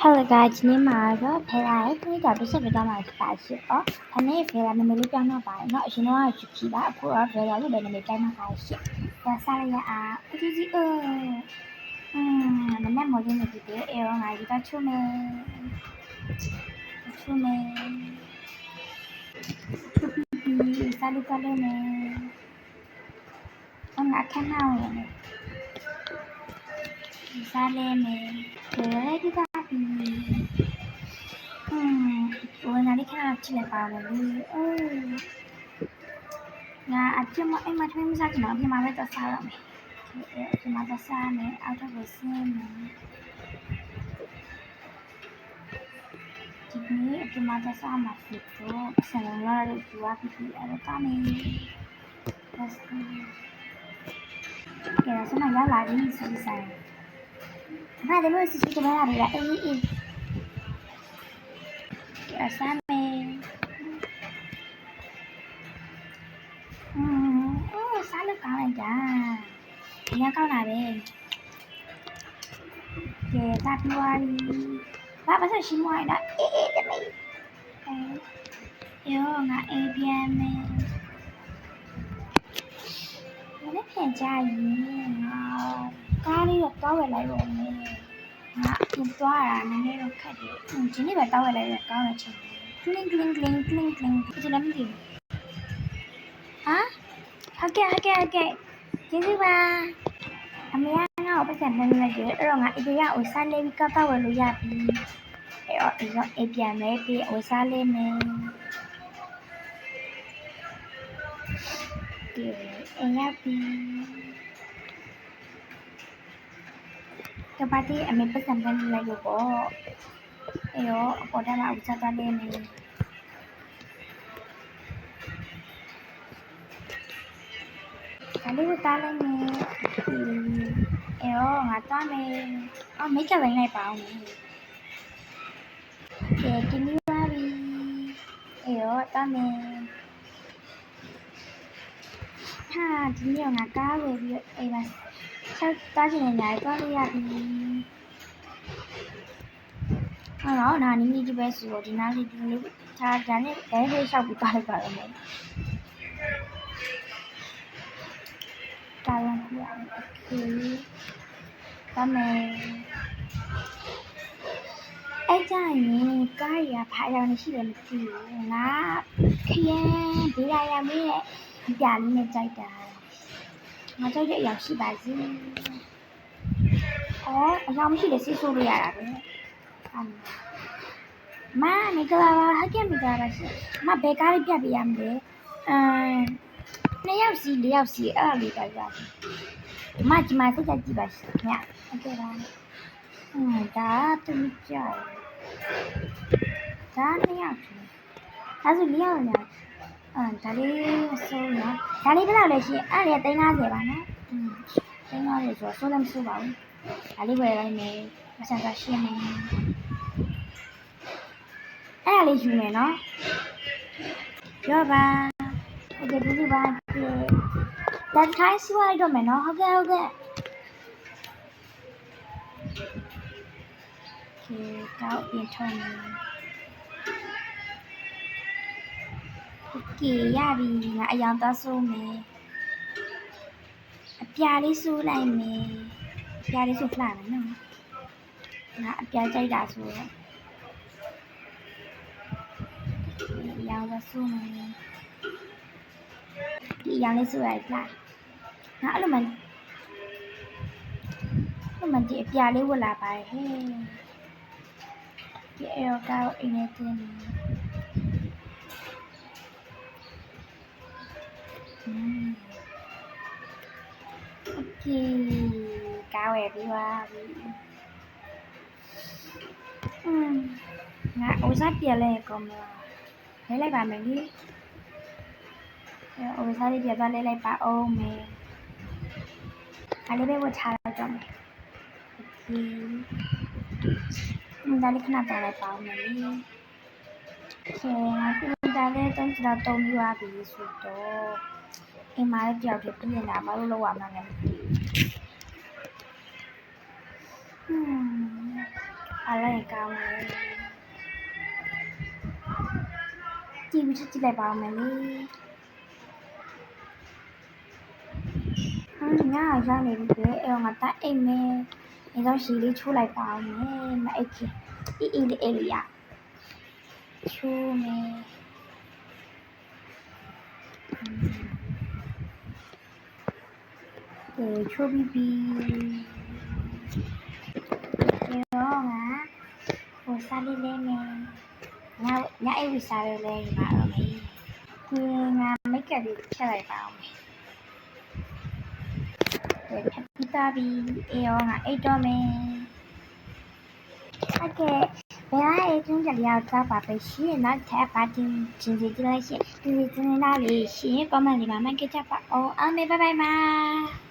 Hello guys, ဒီနေ့မှာတော့ဖေလာရဲ့ခဏတာပြဆက်ပြသွားမှာဖြစ်ပါရှိ။ဒါနဲ့ဖေလာနာမည်လေးပြောင်းတော့ပါတယ်เนาะ။အရင်တော့ချူခီပါအခုတော့ဖေလာလို့ပဲနာမည်ပြောင်းတော့ပါရှိ။ဒါစားရအောင်။အကြီးကြီးမနေ့မော်ရင်းနေပြီ။အေရောငါဒီတော့ချုံမယ်။ချုံမယ်။စားလို့ကလည်းမယ်။ငါခဏအောင်ရမယ်။စားလည်းမယ်။ဒီက我哪里看到起来包了哩？那阿舅妈哎妈，他们啥子呢？阿舅妈在做啥了没？阿舅妈做啥呢？阿舅不是呢。今天阿舅妈做啥嘛？是做什么了？就做啊，皮皮，阿个干呢？但是，给他什么要拿的意思噻？他的意思是怎么样的呀？给啥呢？စားလို့ကောင်းလိုက်တာ။ဒီကကောင်းတာပဲ။ကဲဒါပြီးသွားပြီ။ဘာမှမရှိမလိုက်တာ။တမေး။ရောငါအိမ်ပြန်မယ်။မနေ့ပြန်ကြရင်ငါကားလေးတော့တောက်ဝယ်လိုက်ပါမယ်။ငါပြန်သွားတာနည်းနည်းတော့ခက်တယ်။ဒီနေ့ပဲတောက်ဝယ်လိုက်ရကောင်းတဲ့ချိန်။ cling cling cling cling cling ဒီလည်းမသိဘူး။ဟာဟုတ်ကဲ့ကျေးဇူးပါအမေကငါ့ကိုပတ်စံနှမ်းလိုက်တယ်အဲ့တော့ငါအပြင်ကဟိုစားလေးပြီးကောက်ဝယ်လို့ရပြီအဲ့တော့ဒီတော့အိမ်ပြန်မယ်ပြီးဟိုစားလေးမယ်ဒီအိမ်ရောက်ပြီကဘာတီအမေပတ်စံနှမ်းလိုက်လို့ပေါ့အဲ့တော့အပေါ်ထဲမှာဥစားသွားလေးမယ်ဒါလေးကိုတားလိုက်မယ်အေးငါသွားမယ်မိတ်ကပ်လိုက်ပါအောင်ကဲဒီနေ့ပါပြီအေးသွားမယ်ဟာဒီနေ့ငါကားဝယ်ပြီးအေးပါဆက်တားချင်နေတယ်သွားလို့ရပြီဟာတော့နာနီးကြီးပဲဆိုတော့ဒီနားလေးဒီလေးထားကြတယ်ဘဲလေးလျှောက်ပြီးသွားလိုက်ပါတော့မယ်တာလန်ပြရမယ်โอเคဒါမယ်အဲ့ကြရင်ကားရဖားရောင်ရှိတယ်မသိဘူးငါခရမ်းဘေးရရမေးရဲ့ပြာလေးနဲ့ကြိုက်တာငါကြိုက်တဲ့အရာရှိပါစေအရာမရှိလေစိတ်ဆိုးလို့ရတာပဲမမင်္ဂလာပါဟကဲမင်္ဂလာပါရှင်မဘယ်ကားလေးပြပြရမလဲ2ယောက်စီ4ယောက်စီအဲ့လိုပါကြမစိတ်ကြကြည့်ပါရှင်ညဟုတ်ကဲ့ပါဒါသူကြောက်ဒါ2ယောက်ဒါဆို4ယောက်ညာဒါလေးဆိုးနော်ဒါလေးဘယ်လောက်လဲရှင်အဲ့လေ350ပါနော်350ဆိုဆိုးလည်းမဆိုးပါဘူးဒါလေးဝယ်လိုက်မယ်မဆန်တာရှင်းမယ်အဲ့လေးယူမယ်နော်ရောပါဟုတ်ကဲ့ဒီပါဒါထိုင်းစီဝိုင်းတော့မယ်နော်ဟုတ်ကဲ့โอเคကောက်ပြင်ထုံးမယ်โอเคရပြီငါအယောင်သွားဆိုးမယ်အပြာလေးဆိုးလိုက်မယ်အပြာလေးဆိုးလှမယ်နော်ငါအပြာကြိုက်တာဆိုတော့အယောင်သွားဆိုးမယ်ဒီအယောင်လေးဆိုးလိုက်လှငါအဲ့လိုမှဒီအပြာလေးဝတ်လာပါဟဲ့ဒီအော်ကောက်အင်းနဲ့တင်โอเคကောက်ဝယ်ပြီးပါပြီငါဥစားပြလဲကောမလားလဲလိုက်ပါမယ်လေဥစားလေးပြသွားလဲလိုက်ပါအောင်မယ်အားလေးပဲဝတ်ထားလိုက်တော့မယ်ဒါလေးခဏတာလိုက်ပါဦးမယ်လေဒါလေးတုံးစတော့တုံးပြီးသွားပြီဆိုတော့အိမ်မှာလည်းကြောက်တယ်ပြင်နေတာမလို့လောက်ရမှန်းလည်းမသိဘူး အားလည်းကောင်းတယ်ကြည့်ပြီးကြည့်လိုက်ပါဦးမယ်လေငါရောက်နေပြီပဲအဲ့တော့ငါတက်အိတ်မယ်အဲတော့ရှည်လေးချိုးလိုက်ပါဦးမယ်မအိတ်ခင်အေးအေးလေးအေးလေးရချိုးမယ်ချိုးပြီးပြီဒီတော့ငါဟိုစားလေးလေးမယ်ညအိတ်ဝီစားလေးလေးပါတော့မယ်ဒီငါမိတ်ကပ်လေးဖြတ်လိုက်ပါဦးမယ်ဖြတ်ပြီးသားပြီအေးရောငါအိတ်တော့မယ်โอเคဘယ်လိုက်အကျဉ်းချက်ရောက်သားပါပဲရှင်နောက်ထပ်ပါတင်ချင်းစီကြည့်လိုက်ရှင်ဒီစနေနေ့လေးရှင် comment လေးမှာမှတ်ခဲ့ကြပါအောင်အားမေဘိုင်ဘိုင်ပါ